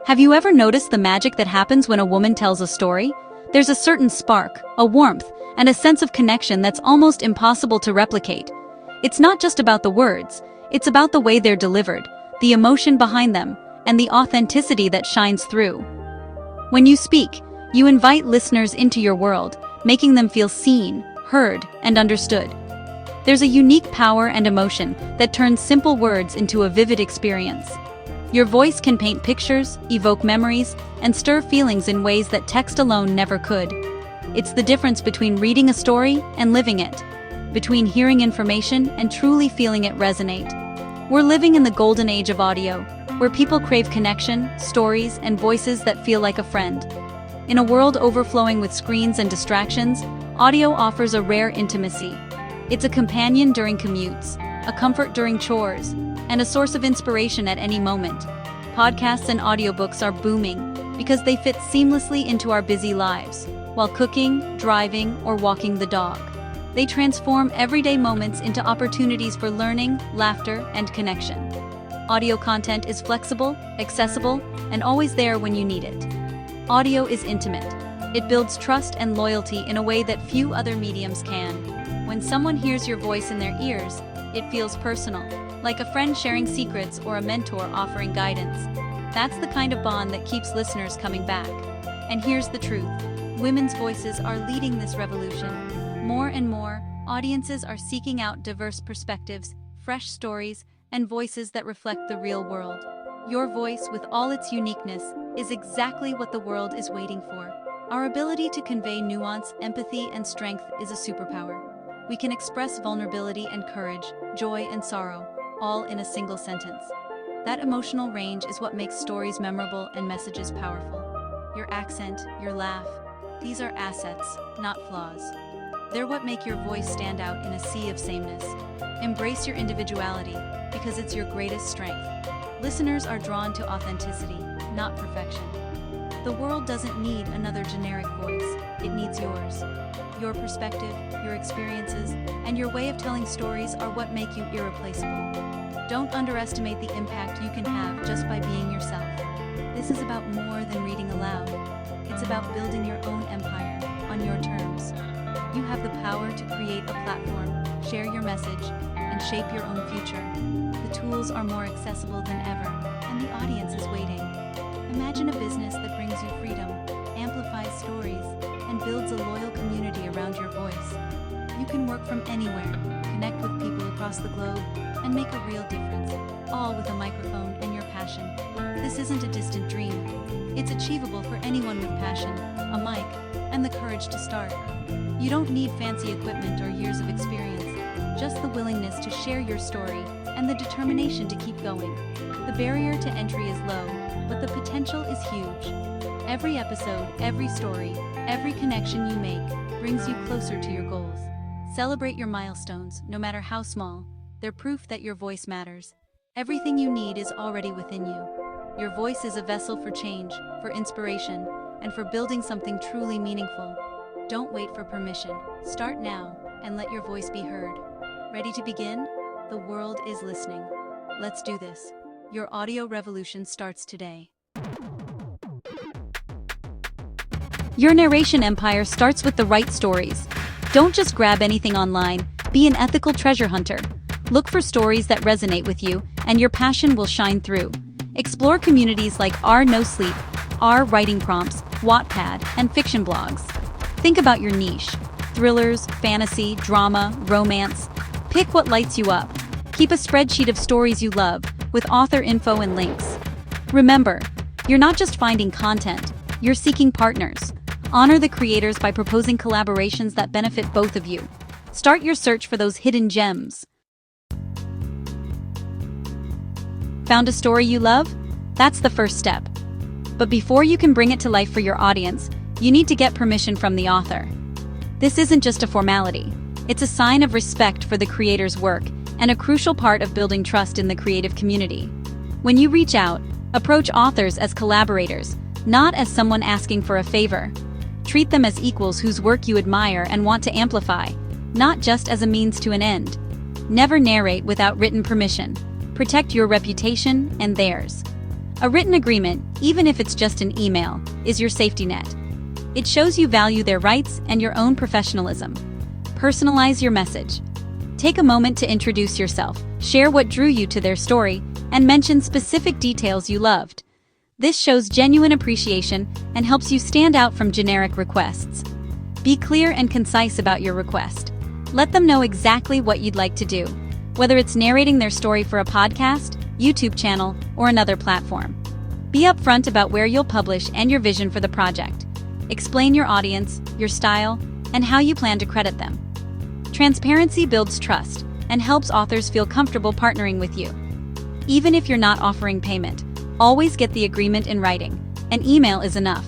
Have you ever noticed the magic that happens when a woman tells a story? There's a certain spark, a warmth, and a sense of connection that's almost impossible to replicate. It's not just about the words, it's about the way they're delivered, the emotion behind them, and the authenticity that shines through. When you speak, you invite listeners into your world, making them feel seen, heard, and understood. There's a unique power and emotion that turns simple words into a vivid experience. Your voice can paint pictures, evoke memories, and stir feelings in ways that text alone never could. It's the difference between reading a story and living it, between hearing information and truly feeling it resonate. We're living in the golden age of audio, where people crave connection, stories, and voices that feel like a friend. In a world overflowing with screens and distractions, audio offers a rare intimacy. It's a companion during commutes, a comfort during chores, and a source of inspiration at any moment. Podcasts and audiobooks are booming because they fit seamlessly into our busy lives, while cooking, driving, or walking the dog. They transform everyday moments into opportunities for learning, laughter, and connection. Audio content is flexible, accessible, and always there when you need it. Audio is intimate. It builds trust and loyalty in a way that few other mediums can. When someone hears your voice in their ears, it feels personal, like a friend sharing secrets or a mentor offering guidance. That's the kind of bond that keeps listeners coming back. And here's the truth. Women's voices are leading this revolution. More and more, audiences are seeking out diverse perspectives, fresh stories, and voices that reflect the real world. Your voice, with all its uniqueness, is exactly what the world is waiting for. Our ability to convey nuance, empathy, and strength is a superpower. We can express vulnerability and courage, joy and sorrow, all in a single sentence. That emotional range is what makes stories memorable and messages powerful. Your accent, your laugh, these are assets, not flaws. They're what make your voice stand out in a sea of sameness. Embrace your individuality, because it's your greatest strength. Listeners are drawn to authenticity, not perfection. The world doesn't need another generic voice, it needs yours. Your perspective, your experiences, and your way of telling stories are what make you irreplaceable. Don't underestimate the impact you can have just by being yourself. This is about more than reading aloud. It's about building your own empire on your terms. You have the power to create a platform, share your message, and shape your own future. The tools are more accessible than ever, and the audience is waiting. Imagine a business that brings you freedom, amplifies stories, and builds a loyal community around your voice. You can work from anywhere, connect with people across the globe, and make a real difference, all with a microphone and your passion. This isn't a distant dream. It's achievable for anyone with passion, a mic, and the courage to start. You don't need fancy equipment or years of experience, just the willingness to share your story and the determination to keep going. The barrier to entry is low, but the potential is huge. Every episode, every story, every connection you make brings you closer to your goals. Celebrate your milestones, no matter how small. They're proof that your voice matters. Everything you need is already within you. Your voice is a vessel for change, for inspiration, and for building something truly meaningful. Don't wait for permission. Start now and let your voice be heard. Ready to begin? The world is listening. Let's do this. Your audio revolution starts today. Your narration empire starts with the right stories. Don't just grab anything online. Be an ethical treasure hunter. Look for stories that resonate with you, and your passion will shine through. Explore communities like R No Sleep, R Writing Prompts, Wattpad, and fiction blogs. Think about your niche. Thrillers, fantasy, drama, romance. Pick what lights you up. Keep a spreadsheet of stories you love, with author info and links. Remember, you're not just finding content, you're seeking partners. Honor the creators by proposing collaborations that benefit both of you. Start your search for those hidden gems. Found a story you love? That's the first step. But before you can bring it to life for your audience, you need to get permission from the author. This isn't just a formality. It's a sign of respect for the creator's work and a crucial part of building trust in the creative community. When you reach out, approach authors as collaborators, not as someone asking for a favor. Treat them as equals whose work you admire and want to amplify, not just as a means to an end. Never narrate without written permission. Protect your reputation and theirs. A written agreement, even if it's just an email, is your safety net. It shows you value their rights and your own professionalism. Personalize your message. Take a moment to introduce yourself, share what drew you to their story, and mention specific details you loved. This shows genuine appreciation and helps you stand out from generic requests. Be clear and concise about your request. Let them know exactly what you'd like to do, whether it's narrating their story for a podcast, YouTube channel, or another platform. Be upfront about where you'll publish and your vision for the project. Explain your audience, your style, and how you plan to credit them. Transparency builds trust and helps authors feel comfortable partnering with you. Even if you're not offering payment, always get the agreement in writing. An email is enough.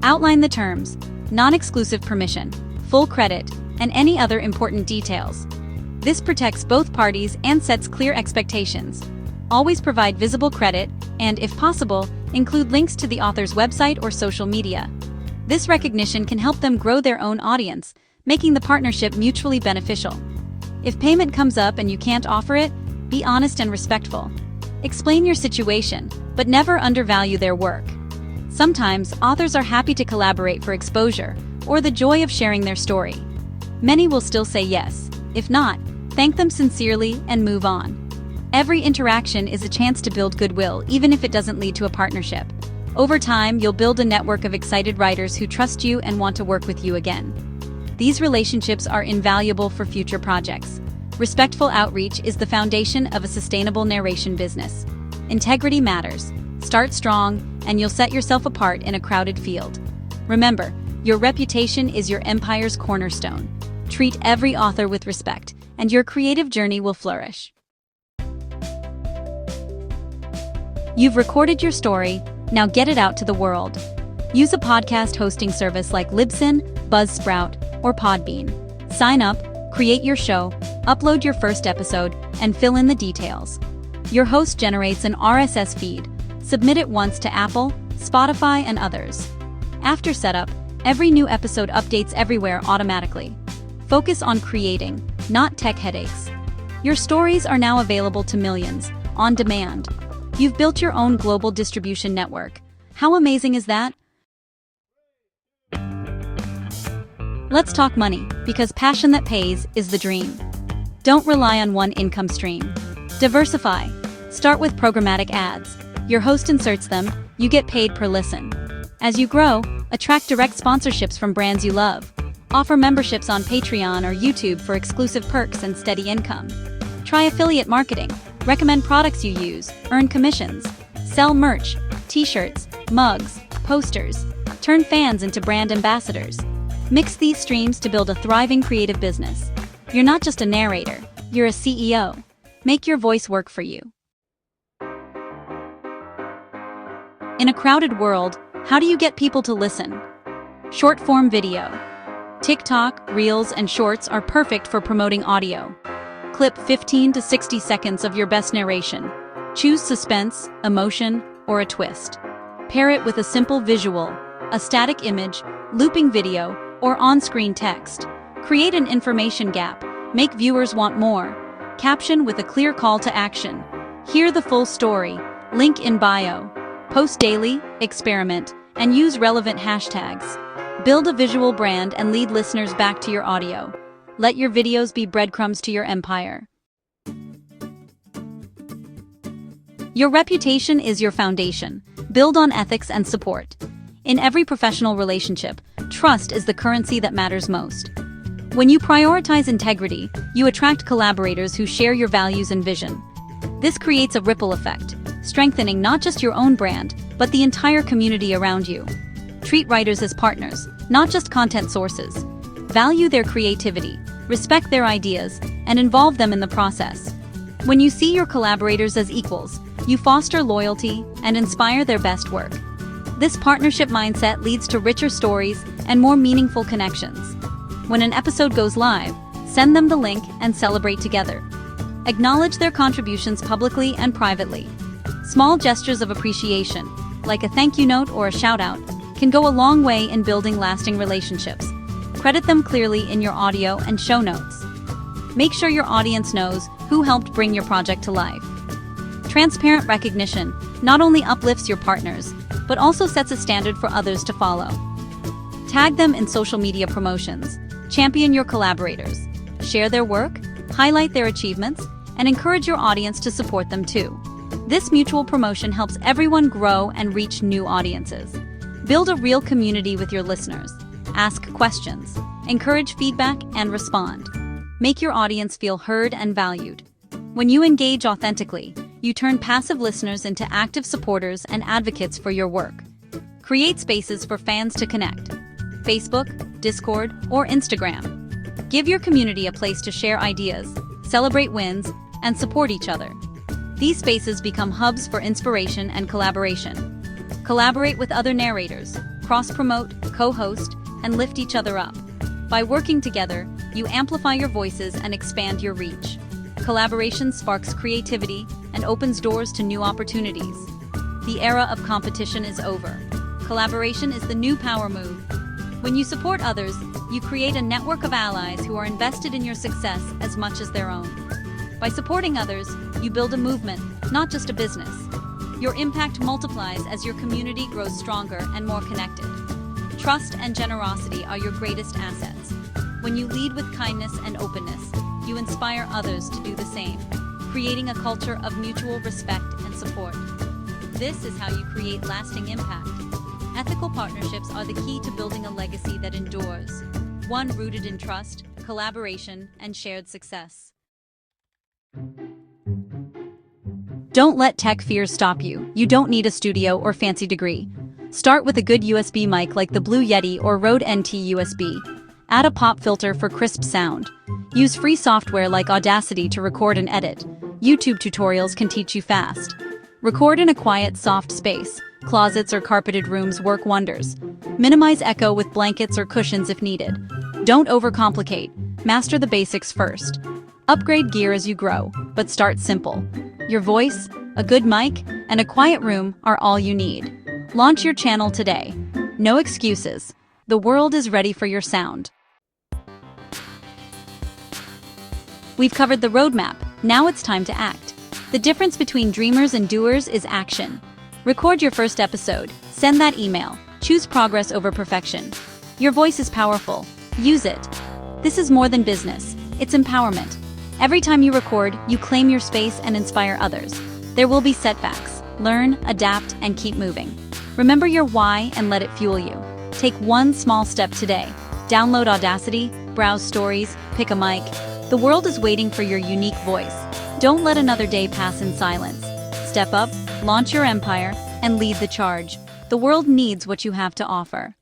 Outline the terms, non-exclusive permission, full credit, and any other important details. This protects both parties and sets clear expectations. Always provide visible credit and, if possible, include links to the author's website or social media. This recognition can help them grow their own audience, making the partnership mutually beneficial. If payment comes up and you can't offer it, be honest and respectful. Explain your situation, but never undervalue their work. Sometimes, authors are happy to collaborate for exposure or the joy of sharing their story. Many will still say yes. If not, thank them sincerely and move on. Every interaction is a chance to build goodwill, even if it doesn't lead to a partnership. Over time, you'll build a network of excited writers who trust you and want to work with you again. These relationships are invaluable for future projects. Respectful outreach is the foundation of a sustainable narration business. Integrity matters. Start strong, and you'll set yourself apart in a crowded field. Remember, your reputation is your empire's cornerstone. Treat every author with respect, and your creative journey will flourish. You've recorded your story, now get it out to the world. Use a podcast hosting service like Libsyn, Buzzsprout, or Podbean. Sign up, create your show, upload your first episode, and fill in the details. Your host generates an RSS feed. Submit it once to Apple, Spotify, and others. After setup, every new episode updates everywhere automatically. Focus on creating, not tech headaches. Your stories are now available to millions, on demand. You've built your own global distribution network. How amazing is that? Let's talk money, because passion that pays is the dream. Don't rely on one income stream. Diversify. Start with programmatic ads. Your host inserts them, you get paid per listen. As you grow, attract direct sponsorships from brands you love. Offer memberships on Patreon or YouTube for exclusive perks and steady income. Try affiliate marketing. Recommend products you use, earn commissions. Sell merch, t-shirts, mugs, posters. Turn fans into brand ambassadors. Mix these streams to build a thriving creative business. You're not just a narrator, you're a CEO. Make your voice work for you. In a crowded world, how do you get people to listen? Short-form video. TikTok, Reels, and Shorts are perfect for promoting audio. Clip 15 to 60 seconds of your best narration. Choose suspense, emotion, or a twist. Pair it with a simple visual, a static image, looping video, or on-screen text. Create an information gap. Make viewers want more. Caption with a clear call to action. Hear the full story. Link in bio. Post daily, experiment, and use relevant hashtags. Build a visual brand and lead listeners back to your audio. Let your videos be breadcrumbs to your empire. Your reputation is your foundation. Build on ethics and support. In every professional relationship, trust is the currency that matters most. When you prioritize integrity, you attract collaborators who share your values and vision. This creates a ripple effect, strengthening not just your own brand, but the entire community around you. Treat writers as partners, not just content sources. Value their creativity, respect their ideas, and involve them in the process. When you see your collaborators as equals, you foster loyalty and inspire their best work. This partnership mindset leads to richer stories and more meaningful connections. When an episode goes live, send them the link and celebrate together. Acknowledge their contributions publicly and privately. Small gestures of appreciation, like a thank you note or a shout-out, can go a long way in building lasting relationships. Credit them clearly in your audio and show notes. Make sure your audience knows who helped bring your project to life. Transparent recognition not only uplifts your partners, but also sets a standard for others to follow. Tag them in social media promotions, champion your collaborators, share their work, highlight their achievements, and encourage your audience to support them too. This mutual promotion helps everyone grow and reach new audiences. Build a real community with your listeners. Ask questions, encourage feedback, and respond. Make your audience feel heard and valued. When you engage authentically, you turn passive listeners into active supporters and advocates for your work. Create spaces for fans to connect. Facebook, Discord, or Instagram. Give your community a place to share ideas, celebrate wins, and support each other. These spaces become hubs for inspiration and collaboration. Collaborate with other narrators, cross-promote, co-host, and lift each other up. By working together, you amplify your voices and expand your reach. Collaboration sparks creativity and opens doors to new opportunities. The era of competition is over. Collaboration is the new power move. When you support others, you create a network of allies who are invested in your success as much as their own. By supporting others, you build a movement, not just a business. Your impact multiplies as your community grows stronger and more connected. Trust and generosity are your greatest assets. When you lead with kindness and openness, you inspire others to do the same, creating a culture of mutual respect and support. This is how you create lasting impact. Ethical partnerships are the key to building a legacy that endures, one rooted in trust, collaboration, and shared success. Don't let tech fears stop you. You don't need a studio or fancy degree. Start with a good USB mic like the Blue Yeti or Rode NT USB. Add a pop filter for crisp sound. Use free software like Audacity to record and edit. YouTube tutorials can teach you fast. Record in a quiet, soft space. Closets or carpeted rooms work wonders. Minimize echo with blankets or cushions if needed. Don't overcomplicate. Master the basics first. Upgrade gear as you grow, but start simple. Your voice, a good mic, and a quiet room are all you need. Launch your channel today. No excuses. The world is ready for your sound. We've covered the roadmap. Now it's time to act. The difference between dreamers and doers is action. Record your first episode. Send that email. Choose progress over perfection. Your voice is powerful. Use it. This is more than business. It's empowerment. Every time you record, you claim your space and inspire others. There will be setbacks. Learn, adapt, and keep moving. Remember your why and let it fuel you. Take one small step today. Download Audacity, browse stories, pick a mic. The world is waiting for your unique voice. Don't let another day pass in silence. Step up, launch your empire, and lead the charge. The world needs what you have to offer.